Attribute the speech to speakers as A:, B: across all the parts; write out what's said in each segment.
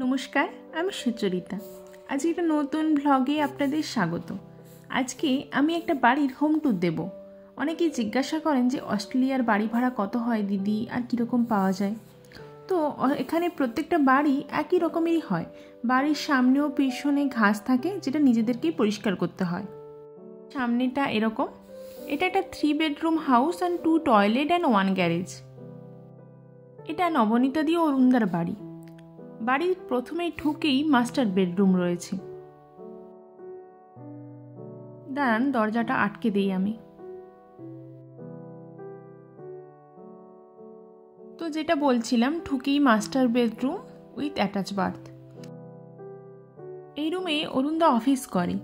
A: নমস্কার, আমি সুচরিতা। আজ একটা নতুন ভ্লগে আপনাদের স্বাগত। আজকে আমি একটা বাড়ির হোম ট্যুর দেব। অনেকেই জিজ্ঞাসা করেন যে অস্ট্রেলিয়ার বাড়ি ভাড়া কত হয় দিদি, আর কীরকম পাওয়া যায়। তো এখানে প্রত্যেকটা বাড়ি একই রকমেরই হয়। বাড়ির সামনে ও পিছনে ঘাস থাকে, যেটা নিজেদেরকেই পরিষ্কার করতে হয়। সামনেটা এরকম। এটা একটা 3 bedroom house and 2 toilet and 1 garage. এটা নবনীতাদি ও অরুণদার বাড়ি। বাড়ির প্রথমেই ঢুকেই মাস্টার বেডরুম রয়েছে। দাঁড়ান, দরজাটা আটকে দিই আমি। তো যেটা বলছিলাম, ঢুকেই master bedroom with attach bath. এই রুমে অরুণদা অফিস করে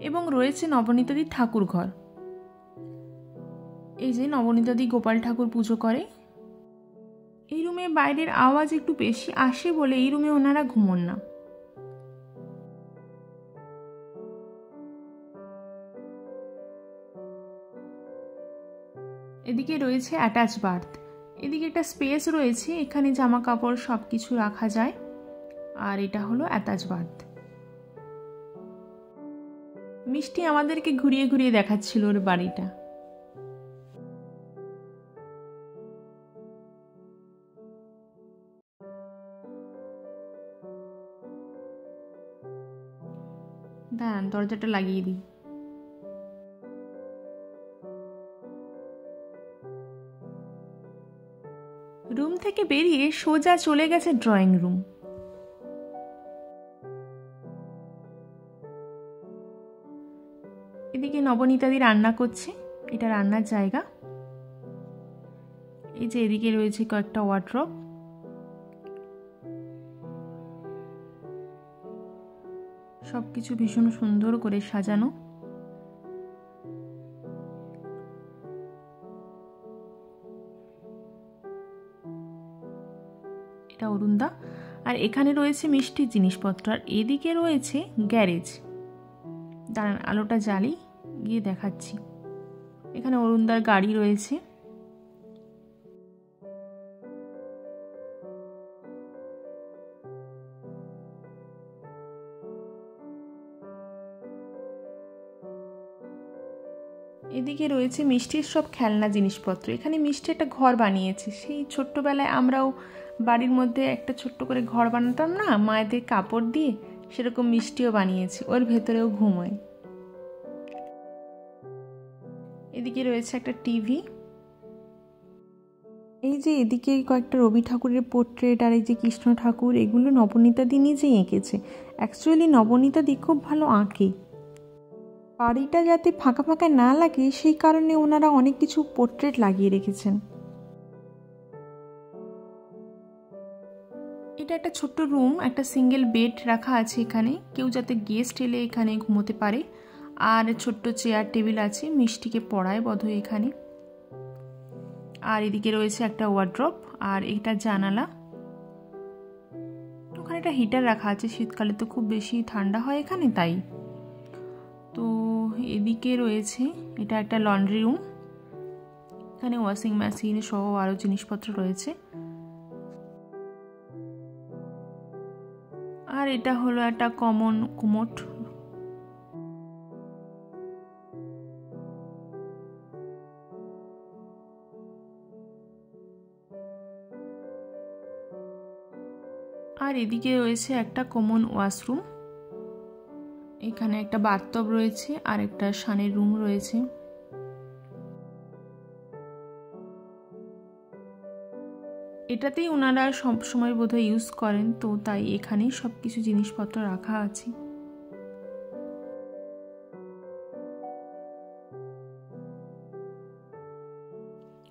A: এবং রয়েছে নবনীতাদির ঠাকুর ঘর। এই যে নবনীতাদি গোপাল ঠাকুর পুজো করে। এই রুমে বাইরের আওয়াজ একটু বেশি আসে বলে এই রুমে ওনারা ঘুমোন না। এদিকে রয়েছে অ্যাটাচ বাথ। এদিকে একটা স্পেস রয়েছে, এখানে জামা কাপড় সব কিছু রাখা যায়। আর এটা হলো অ্যাটাচ বাথ। মিষ্টি আমাদেরকে ঘুরিয়ে ঘুরিয়ে দেখাচ্ছিল ওর বাড়িটা। দাঁড়ান, দরজাটা লাগিয়ে দিই। রুম থেকে বেরিয়ে সোজা চলে গেছে ড্রয়িং রুম। এদিকে নবনীতাদি রান্না করছে, এটা রান্নার জায়গা। এই যে এদিকে রয়েছে কয়েকটা ওয়ার্ড্রপ। সবকিছু ভীষণ সুন্দর করে সাজানো। এটা অরুণদা। আর এখানে রয়েছে মিষ্টির জিনিসপত্র, আর এদিকে রয়েছে গ্যারেজ। দাঁড়ান, আলোটা জ্বালি, গিয়ে দেখাচ্ছি। এখানে অরুণদার গাড়ি রয়েছে। এদিকে রয়েছে মিষ্টির সব খেলনা জিনিসপত্র। এখানে মিষ্টি একটা ঘর বানিয়েছে। সেই ছোট্টবেলায় আমরাও বাড়ির মধ্যে একটা ছোট্ট করে ঘর বানাতাম না, মায়েদের কাপড় দিয়ে, সেরকম মিষ্টিও বানিয়েছে, ওর ভেতরেও ঘুমোয়। এদিকে রয়েছে একটা টিভি। এই যে এদিকে কয়েকটা রবি ঠাকুরের পোর্ট্রেট, আর এই যে কৃষ্ণ ঠাকুর, এগুলো নবনীতাদি নিজেই এঁকেছে। অ্যাকচুয়ালি নবনীতাদি খুব ভালো আঁকে। বাড়িটা যাতে ফাঁকা ফাঁকা না লাগে সেই কারণে ওনারা অনেক কিছু পোর্ট্রেট লাগিয়ে রেখেছেন। এটা একটা ছোট্ট রুম, একটা সিঙ্গেল বেড রাখা আছে এখানে, কেউ যাতে গেস্ট এলে এখানে ঘুমোতে পারে। আর ছোট্ট চেয়ার টেবিল আছে, মিষ্টিকে পড়ায় বোধহয় এখানে। আর এদিকে রয়েছে একটা ওয়ার্ড্রপ, আর এটা জানালা। ওখানে একটা হিটার রাখা আছে, শীতকালে তো খুব বেশি ঠান্ডা হয় এখানে, তাই। তো এদিকে রয়েছে, এটা একটা লন্ড্রি রুম। এখানে ওয়াশিং মেশিন সহ আরও জিনিসপত্র রয়েছে। আর এটা হলো একটা কমন কুমোট। আর এদিকে রয়েছে একটা কমন ওয়াশরুম। এখানে একটা বাথটব রয়েছে আর একটা সানের রুম রয়েছে। এটাতেই ওনারা সব সময় বোধহয় ইউজ করেন, তো তাই এখানেই সব কিছু জিনিসপত্র রাখা আছে।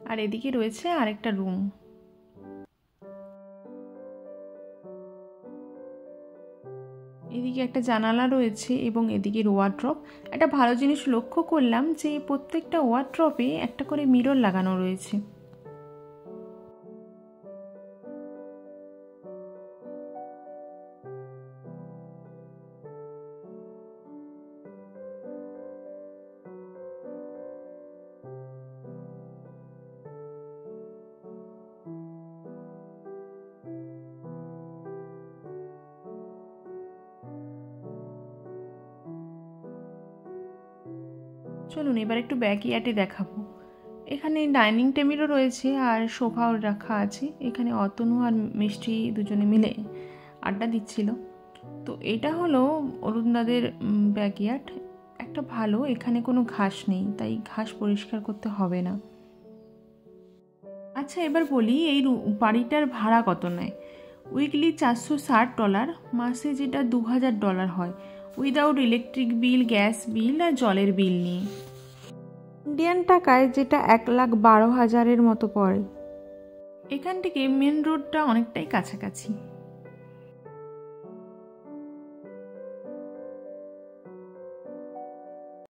A: আর এদিকে রয়েছে আরেকটা রুম। এদিকে একটা জানালা রয়েছে এবং এদিকে ওয়ার্ড্রপ। একটা ভালো জিনিস লক্ষ্য করলাম যে প্রত্যেকটা ওয়ার্ড্রপে একটা করে মিরর লাগানো রয়েছে। চলুন এবার একটু ব্যাকইয়ার্ডে দেখাবো। এখানে ডাইনিং টেবিলও রয়েছে আর সোফাও রাখা আছে। এখানে অতনু আর মিষ্টি দুজনে মিলে আড্ডা দিচ্ছিল। তো এটা হলো অরুণদাদের ব্যাকইয়ার্ড। একটা ভালো, এখানে কোনো ঘাস নেই, তাই ঘাস পরিষ্কার করতে হবে না। আচ্ছা এবার বলি এই বাড়িটার ভাড়া কত নেয়। উইকলি $460, মাসে যেটা $2000 হয়, without electric bill, gas bill আর জলের বিল নিয়ে। ইন্ডিয়ান টাকায় যেটা 1,12,000 মতো পড়ে। এখান থেকে মেন রোডটা অনেকটাই কাছাকাছি।